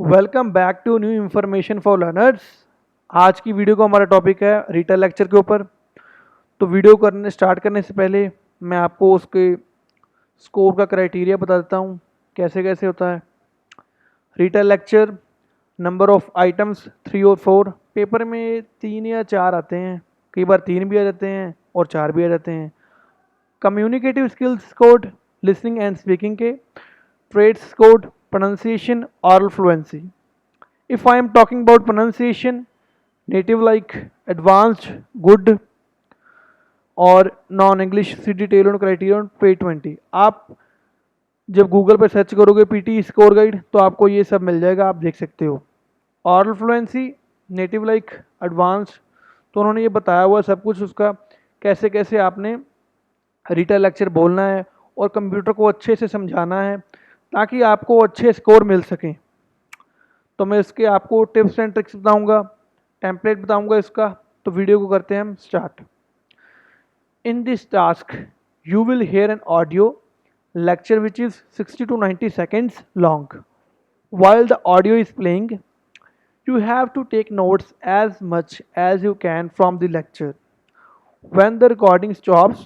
Welcome back to new information for learners. आज की video का हमारा टॉपिक है रिटेल लेक्चर के ऊपर। तो वीडियो करने स्टार्ट करने से पहले मैं आपको उसके स्कोर का क्राइटेरिया बता देता हूँ कैसे कैसे होता है। Retail lecture number of items 3 और 4, पेपर में 3 या 4 आते हैं, कई बार 3 भी आ जाते हैं और 4 भी आ जाते हैं। Communicative skills scored listening and speaking के, trades scored pronunciation, oral fluency. If I am talking about pronunciation, native like advanced, good और non English city teller criterion पे 20। आप जब गूगल पर सर्च करोगे पीटी स्कोर गाइड तो आपको ये सब मिल जाएगा, आप देख सकते हो। Oral fluency, native like, advance, तो उन्होंने ये बताया हुआ सब कुछ उसका कैसे कैसे आपने रिटेल लेक्चर बोलना है और कंप्यूटर को अच्छे से समझाना है ताकि आपको अच्छे स्कोर मिल सकें। तो मैं इसके आपको टिप्स एंड ट्रिक्स बताऊंगा, टेम्पलेट बताऊंगा इसका। तो वीडियो को करते हैं हम start. In this task you will hair an audio lecture which is 60 to 90 seconds long. While the audio is playing, you have to take notes as much as you can from the lecture. When the recording stops,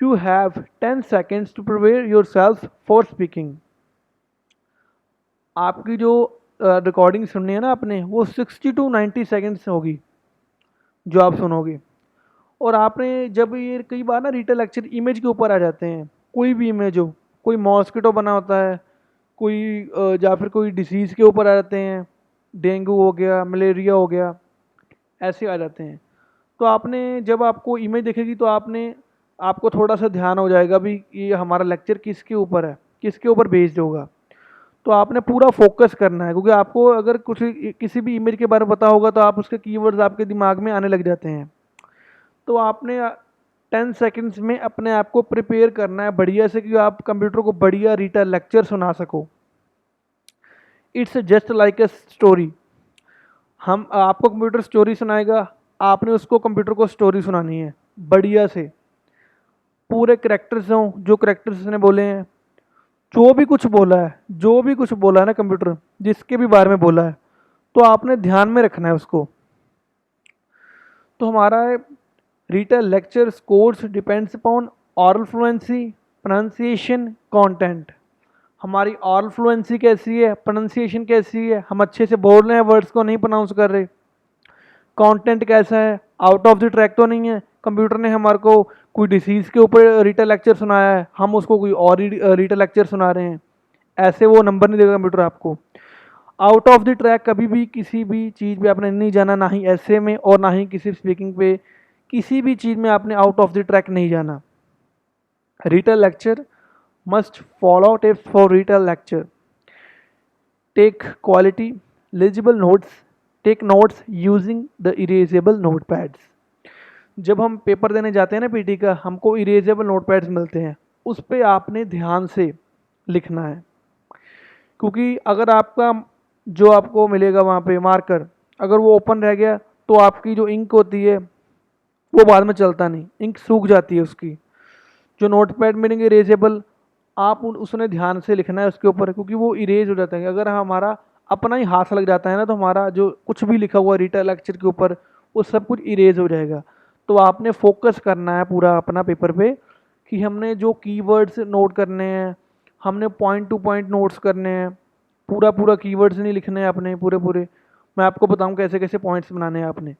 you have 10 seconds to prepare yourself for speaking. आपकी जो recording सुननी है ना आपने, वो 60 to 90 seconds होगी जो आप सुनोगे। और आपने जब ये कई बार ना रिटेल लेक्चर इमेज के ऊपर आ जाते हैं, कोई भी इमेज हो, कोई मॉस्किटो बना होता है, कोई या फिर कोई डिसीज़ के ऊपर आ जाते हैं, डेंगू हो गया, मलेरिया हो गया, ऐसे आ जाते हैं। तो आपने जब आपको इमेज दिखेगी तो आपको थोड़ा सा ध्यान हो जाएगा भी ये हमारा लेक्चर किसके ऊपर है, किसके ऊपर बेस्ड होगा। तो आपने पूरा फोकस करना है, क्योंकि आपको अगर कुछ किसी भी इमेज के बारे में पता होगा तो आप उसके कीवर्ड्स आपके दिमाग में आने लग जाते हैं। तो आपने 10 सेकंड्स में अपने आप को प्रिपेयर करना है बढ़िया से कि आप कंप्यूटर को बढ़िया रिटेल लेक्चर सुना सको। It's just like a story. हम आपको कंप्यूटर स्टोरी सुनाएगा, आपने उसको कंप्यूटर को स्टोरी सुनानी है बढ़िया से। पूरे करेक्टर्स हों, जो करेक्टर्स ने बोले हैं, जो भी कुछ बोला है ना कंप्यूटर, जिसके भी बारे में बोला है, तो आपने ध्यान में रखना है उसको। तो हमारा retell lecture scores depends upon oral fluency, pronunciation, content. हमारी ऑरल फ्लुएंसी कैसी है, प्रोनाउंसिएशन कैसी है, हम अच्छे से बोल रहे हैं, वर्ड्स को नहीं प्रोनाउंस कर रहे। कंटेंट कैसा है, आउट ऑफ द ट्रैक तो नहीं है, कंप्यूटर ने हमारे को कोई डिसीज़ के ऊपर रिटेल लेक्चर सुनाया है, हम उसको कोई और रिटेल लेक्चर सुना रहे हैं, ऐसे वो नंबर नहीं देगा कंप्यूटर आपको। आउट ऑफ द ट्रैक कभी भी किसी भी चीज़ पे आपने नहीं जाना, ना ही ऐसे में और ना ही किसी स्पीकिंग पे, किसी भी चीज़ में आपने आउट ऑफ द ट्रैक नहीं जाना। Retell lecture must follow tips for retell lecture. Take quality legible notes, take notes using the erasable note pads. जब हम पेपर देने जाते हैं ना पीटी का, हमको इरेजेबल नोट पैड्स मिलते हैं, उस पर आपने ध्यान से लिखना है। क्योंकि अगर आपका जो आपको मिलेगा वहाँ पे मार्कर, अगर वो ओपन रह गया तो आपकी जो इंक होती है वो बाद में चलता नहीं, इंक सूख जाती है उसकी। जो नोट पैड मिलेंगे इरेजेबल, आप उसने ध्यान से लिखना है उसके ऊपर, क्योंकि वो इरेज हो जाता है। अगर हमारा अपना ही हाथ लग जाता है ना, तो हमारा जो कुछ भी लिखा हुआ रिटेल लेक्चर के ऊपर वो सब कुछ इरेज हो जाएगा। तो आपने फोकस करना है पूरा अपना पेपर पे कि हमने जो कीवर्ड्स नोट करने हैं, हमने पॉइंट टू पॉइंट नोट्स करने हैं, पूरा पूरा कीवर्ड्स नहीं लिखने हैं अपने पूरे पूरे। मैं आपको बताऊं कैसे कैसे पॉइंट्स बनाने हैं आपने।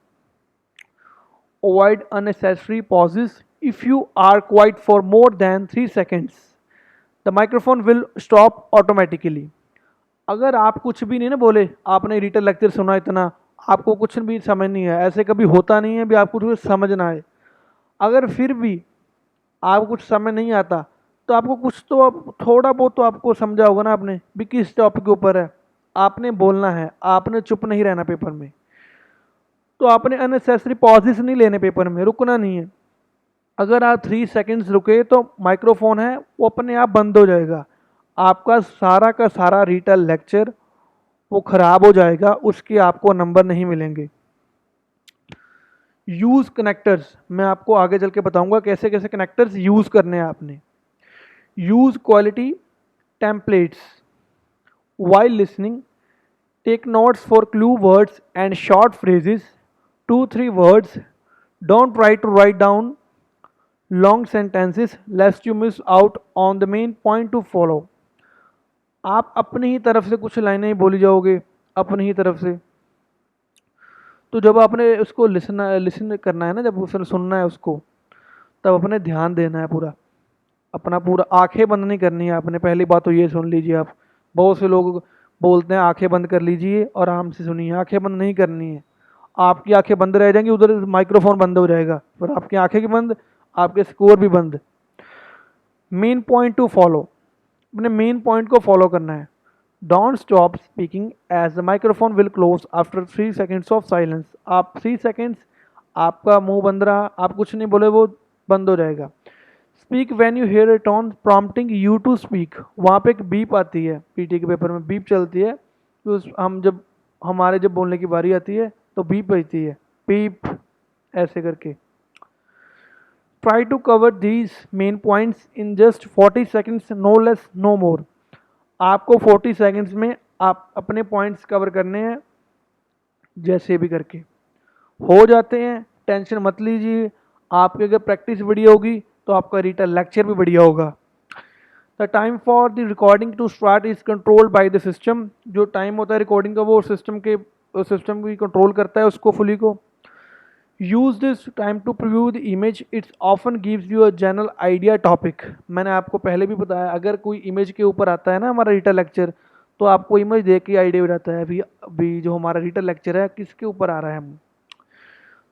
Avoid unnecessary pauses. If you are quiet for more than 3 seconds, the microphone will stop automatically. अगर आप कुछ भी नहीं ना बोले, आपने रिटेल लेक्चर सुना इतना, आपको कुछ भी समझ नहीं है, ऐसे कभी होता नहीं है भी आपको कुछ समझ ना आए। अगर फिर भी आपको कुछ समझ नहीं आता तो आपको कुछ तो आप थोड़ा बहुत तो आपको समझा होगा ना आपने भी किस टॉपिक के ऊपर है, आपने बोलना है, आपने चुप नहीं रहना पेपर में। तो आपने अननेसेसरी पॉजेस नहीं लेने, पेपर में रुकना नहीं है। अगर आप 3 सेकंड्स रुके तो माइक्रोफोन है वो अपने आप बंद हो जाएगा, आपका सारा का सारा रिटेल लेक्चर वो ख़राब हो जाएगा, उसके आपको नंबर नहीं मिलेंगे। यूज़ कनेक्टर्स, मैं आपको आगे चल के बताऊंगा कैसे कैसे कनेक्टर्स यूज़ करने हैं आपने। Use quality templates while listening, Take notes for clue words and short phrases. 2-3 words. Don't try to write down long sentences lest you miss out on the main point to follow. आप अपनी ही तरफ से कुछ लाइनें ही बोली जाओगे अपनी ही तरफ से, तो जब आपने उसको लिसन करना है ना, जब उसने सुनना है उसको, तब अपने ध्यान देना है पूरा, अपना पूरा आंखें बंद नहीं करनी है आपने। पहली बात तो ये सुन लीजिए आप, बहुत से लोग बोलते हैं आंखें बंद कर लीजिए और आराम से सुनिए, आंखें बंद नहीं करनी है। आपकी आंखें बंद रह जाएंगी, उधर माइक्रोफोन बंद हो जाएगा, पर आपकी आंखें की बंद, आपके स्कोर भी बंद। मेन पॉइंट टू फॉलो, अपने मेन पॉइंट को फॉलो करना है। Don't stop speaking as the microphone will close after 3 seconds of silence. आप 3 सेकेंड्स आपका मुंह बंद रहा, आप कुछ नहीं बोले, वो बंद हो जाएगा। Speak when you hear a tone prompting you to speak. वहाँ पे एक बीप आती है, पीटी के पेपर में बीप चलती है, तो हम जब हमारे जब बोलने की बारी आती है तो बीप बजती है, बीप ऐसे करके। Try to cover these main points in just 40 seconds, no less no more. आपको 40 सेकेंड्स में आप अपने पॉइंट्स कवर करने हैं, जैसे भी करके हो जाते हैं। टेंशन मत लीजिए, आपकी अगर प्रैक्टिस बढ़िया होगी तो आपका रिटन लेक्चर भी बढ़िया होगा। The time for the recording to start is controlled by the system. जो टाइम होता है रिकॉर्डिंग का, वो सिस्टम भी कंट्रोल करता है उसको फुली को। Use this time to preview the image, it's often gives you a general idea topic. मैंने आपको पहले भी बताया, अगर कोई इमेज के ऊपर आता है ना हमारा रिटन लेक्चर, तो आपको इमेज देख के आइडिया हो जाता है अभी जो हमारा रिटन लेक्चर है किसके ऊपर आ रहा है। हम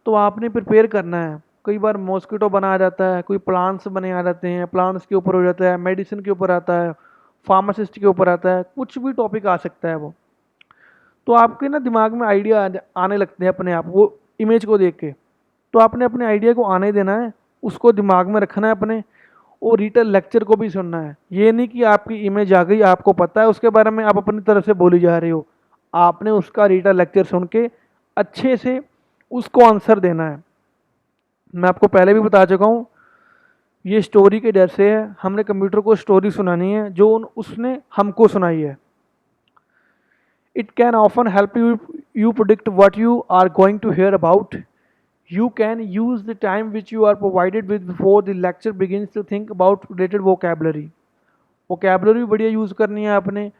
तो आपने प्रिपेयर करना है। कई बार मॉस्किटो बना आ जाता है, कोई प्लांट्स बने आ जाते हैं, प्लांट्स के ऊपर हो जाता है, मेडिसिन के ऊपर आता है, फार्मासिस्ट के ऊपर आता है, कुछ भी टॉपिक आ सकता है वो। तो आपके ना दिमाग में आइडिया आने लगते हैं अपने आप, वो इमेज को देख के। तो आपने अपने आइडिया को आने देना है, उसको दिमाग में रखना है अपने, और रिटन लेक्चर को भी सुनना है। ये नहीं कि आपकी इमेज आ गई, आपको पता है उसके बारे में, आप अपनी तरफ से बोली जा रहे हो। आपने उसका रिटन लेक्चर सुन के अच्छे से उसको आंसर देना है। मैं आपको पहले भी बता चुका हूँ, ये स्टोरी के डर से है। हमने कंप्यूटर को स्टोरी सुनानी है जो उसने हमको सुनाई है। It can often help you predict what you are going to hear about. You can use the time which you are provided with before the lecture begins to think about related vocabulary. Vocabulary भी बढ़िया use करनी है आपने,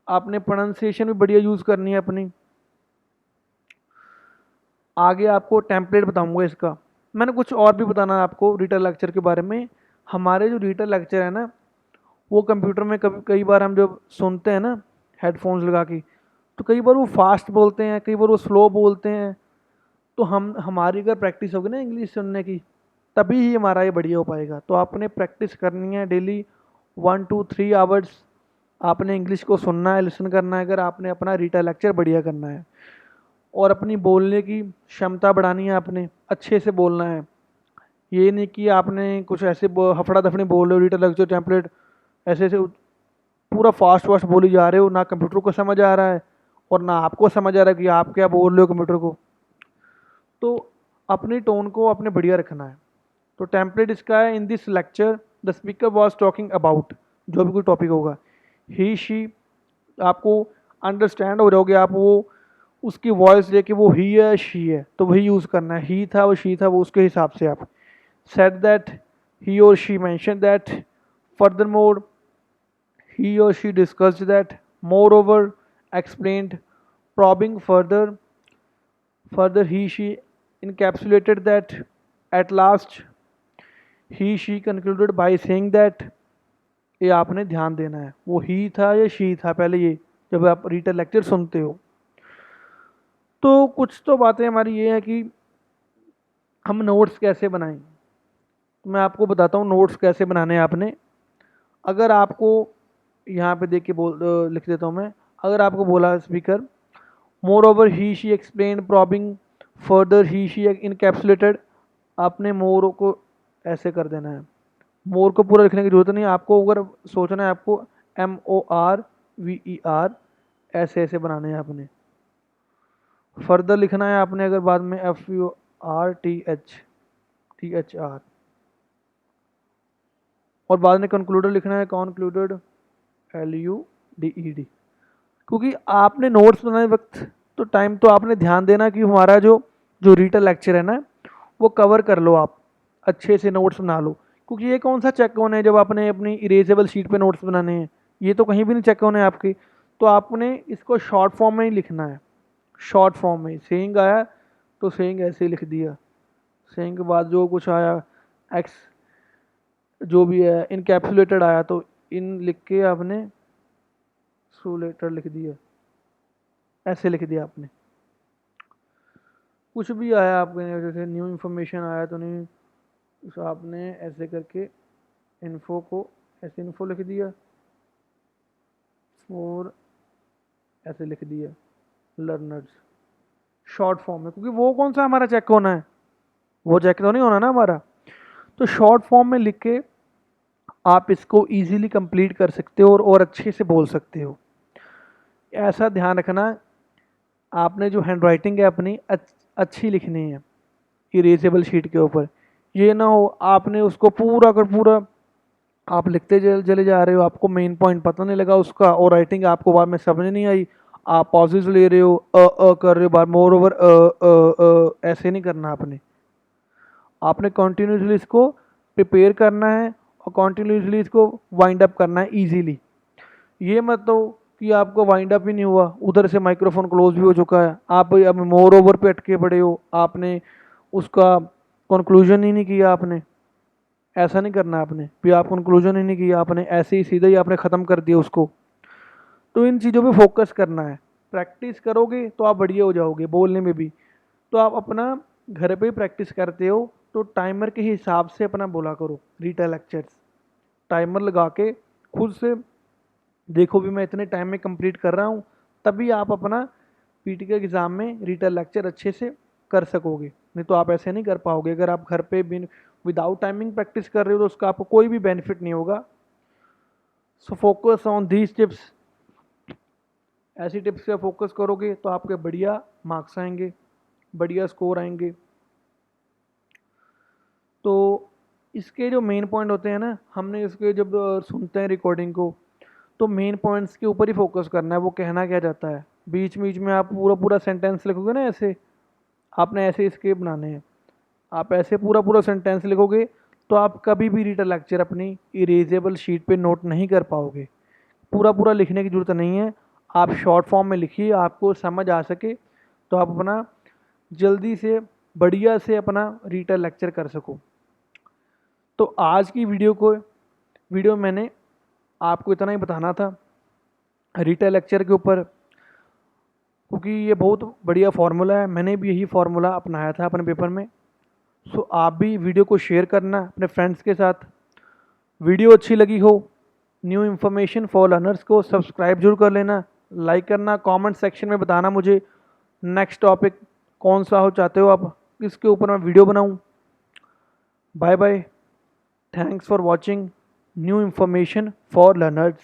आपने pronunciation भी बढ़िया use करनी है अपनी। आगे आपको टेम्पलेट बताऊंगा इसका। मैंने कुछ और भी बताना है आपको रिटन लेक्चर के बारे में। हमारे जो रिटन लेक्चर है ना, वो कंप्यूटर में कई बार हम जब सुनते हैं ना हेडफोन्स लगा के, तो कई बार वो फास्ट बोलते हैं, कई बार वो स्लो बोलते हैं। तो हमारी अगर प्रैक्टिस होगी ना इंग्लिश सुनने की, तभी ही हमारा ये बढ़िया हो पाएगा। तो आपने प्रैक्टिस करनी है डेली 1 to 3 आवर्स। आपने इंग्लिश को सुनना है, लिसन करना है, अगर आपने अपना रिटन लेक्चर बढ़िया करना है। और अपनी बोलने की क्षमता बढ़ानी है, आपने अच्छे से बोलना है। ये नहीं कि आपने कुछ ऐसे हफड़ा दफड़ी बोल रहे हो, रिटन लेक्चर टेम्पलेट ऐसे ऐसे पूरा फास्ट फास्ट बोली जा रहे हो, ना कंप्यूटर को समझ आ रहा है और ना आपको समझ आ रहा है कि आप क्या बोल रहे हो कंप्यूटर को। तो अपनी टोन को आपने बढ़िया रखना है। तो टेम्पलेट इसका है, in this lecture the speaker was talking about, जो भी कोई टॉपिक होगा, ही शी, आपको अंडरस्टैंड हो जाओगे आप, वो उसकी वॉइस लेके वो ही है शी है तो वही यूज़ करना है। ही था वो शी था, वो उसके हिसाब से आप सेड दैट ही और she mention that, further more he or she discussed that, moreover explained, probing further he she encapsulated that, at last he she concluded by saying that। ये आपने ध्यान देना है, वो ही था या शी था पहले, ये जब आप रिटन लेक्चर सुनते हो। तो कुछ तो बातें हमारी ये है कि हम नोट्स कैसे बनाएं। तो मैं आपको बताता हूँ नोट्स कैसे बनाने हैं आपने। अगर आपको यहाँ पे देख के लिख देता हूँ मैं। अगर आपको बोला speaker, more over he she explain, probing further he she encapsulated, आपने मोर को ऐसे कर देना है। मोर को पूरा लिखने की जरूरत नहीं है आपको, अगर सोचना है आपको MORVER ऐसे ऐसे बनाने हैं आपने। फर्दर लिखना है आपने अगर बाद में FURTHER, और बाद में कंक्लूडेड लिखना है, कॉन्क्लूडेड LUDED। क्योंकि आपने नोट्स बनाने वक्त तो टाइम तो आपने ध्यान देना कि हमारा जो जो रीटल लेक्चर है ना वो कवर कर लो, आप अच्छे से नोट्स बना लो। क्योंकि ये कौन सा चेक होना है जब आपने अपनी इरेजेबल शीट पे नोट्स बनाने हैं, ये तो कहीं भी नहीं चेक होने हैं आपके। तो आपने इसको शॉर्ट फॉर्म में ही लिखना है, शॉर्ट फॉर्म में। सेइंग आया तो सेइंग ऐसे ही लिख दिया, सेइंग के बाद जो कुछ आया एक्स जो भी है इनकैप्सुलेटेड आया तो इन लिख के आपने सुलेटेड लिख दिया, ऐसे लिख दिया आपने। कुछ भी आया आपके जैसे न्यू इन्फॉर्मेशन आया तो नहीं, तो आपने ऐसे करके इन्फो को ऐसे इन्फो लिख दिया और ऐसे लिख दिया लर्नर्स, शॉर्ट फॉर्म में। क्योंकि वो कौन सा हमारा चेक होना है, वो चेक तो नहीं होना ना हमारा। तो शॉर्ट फॉर्म में लिख के आप इसको इजीली कंप्लीट कर सकते हो और अच्छे से बोल सकते हो। ऐसा ध्यान रखना, आपने जो हैंड राइटिंग है अपनी अच्छी लिखनी है इरेजेबल शीट के ऊपर। ये ना हो आपने उसको पूरा कर पूरा आप लिखते चले जा रहे हो, आपको मेन पॉइंट पता नहीं लगा उसका और राइटिंग आपको बाद में समझ नहीं आई, आप पॉजेज ले रहे हो, कर रहे हो बार, मोर ओवर ऐसे नहीं करना। आपने कॉन्टीन्यूसली इसको प्रिपेयर करना है और कॉन्टीन्यूसली इसको वाइंड अप करना है ईजीली। ये मत तो कि आपको वाइंड अप ही नहीं हुआ, उधर से माइक्रोफोन क्लोज भी हो चुका है, आप अब मोर ओवर पे अटके पड़े हो, आपने उसका कंक्लूजन ही नहीं किया। आपने ऐसा नहीं करना, आपने भी आप कंक्लूजन ही नहीं किया, आपने ऐसे ही सीधा ही आपने ख़त्म कर दिया उसको। तो इन चीज़ों पे फोकस करना है, प्रैक्टिस करोगे तो आप बढ़िया हो जाओगे बोलने में भी। तो आप अपना घर पे प्रैक्टिस करते हो तो टाइमर के हिसाब से अपना बोला करो रीटा लेक्चर्स, टाइमर लगा के खुद से देखो भी मैं इतने टाइम में कंप्लीट कर रहा हूँ, तभी आप अपना पीटी के एग्ज़ाम में रीटल लेक्चर अच्छे से कर सकोगे। नहीं तो आप ऐसे नहीं कर पाओगे। अगर आप घर पे बिन विदाउट टाइमिंग प्रैक्टिस कर रहे हो तो उसका आपको कोई भी बेनिफिट नहीं होगा। So focus on these tips, ऐसी टिप्स पे फोकस करोगे तो आपके बढ़िया मार्क्स आएंगे, बढ़िया स्कोर आएंगे। तो इसके जो मेन पॉइंट होते हैं ना, हमने इसके जब सुनते हैं रिकॉर्डिंग को तो मेन पॉइंट्स के ऊपर ही फोकस करना है, वो कहना क्या चाहता है। बीच बीच में आप पूरा पूरा सेंटेंस लिखोगे ना ऐसे, आपने ऐसे इसके बनाने हैं, आप ऐसे पूरा पूरा सेंटेंस लिखोगे तो आप कभी भी रीडर लेक्चर अपनी इरेजेबल शीट पे नोट नहीं कर पाओगे। पूरा पूरा लिखने की ज़रूरत नहीं है, आप शॉर्ट फॉर्म में लिखिए, आपको समझ आ सके तो आप अपना जल्दी से बढ़िया से अपना रीडर लेक्चर कर सको। तो आज की वीडियो मैंने आपको इतना ही बताना था रीटा लेक्चर के ऊपर, क्योंकि ये बहुत बढ़िया फार्मूला है, मैंने भी यही फार्मूला अपनाया था अपने पेपर में। सो आप भी वीडियो को शेयर करना अपने फ्रेंड्स के साथ। वीडियो अच्छी लगी हो, न्यू इन्फॉर्मेशन फॉर लर्नर्स को सब्सक्राइब जरूर कर लेना, लाइक करना, कमेंट सेक्शन में बताना मुझे नेक्स्ट टॉपिक कौन सा हो चाहते हो आप, इसके ऊपर मैं वीडियो बनाऊँ। Bye bye, thanks for watching new information for learners.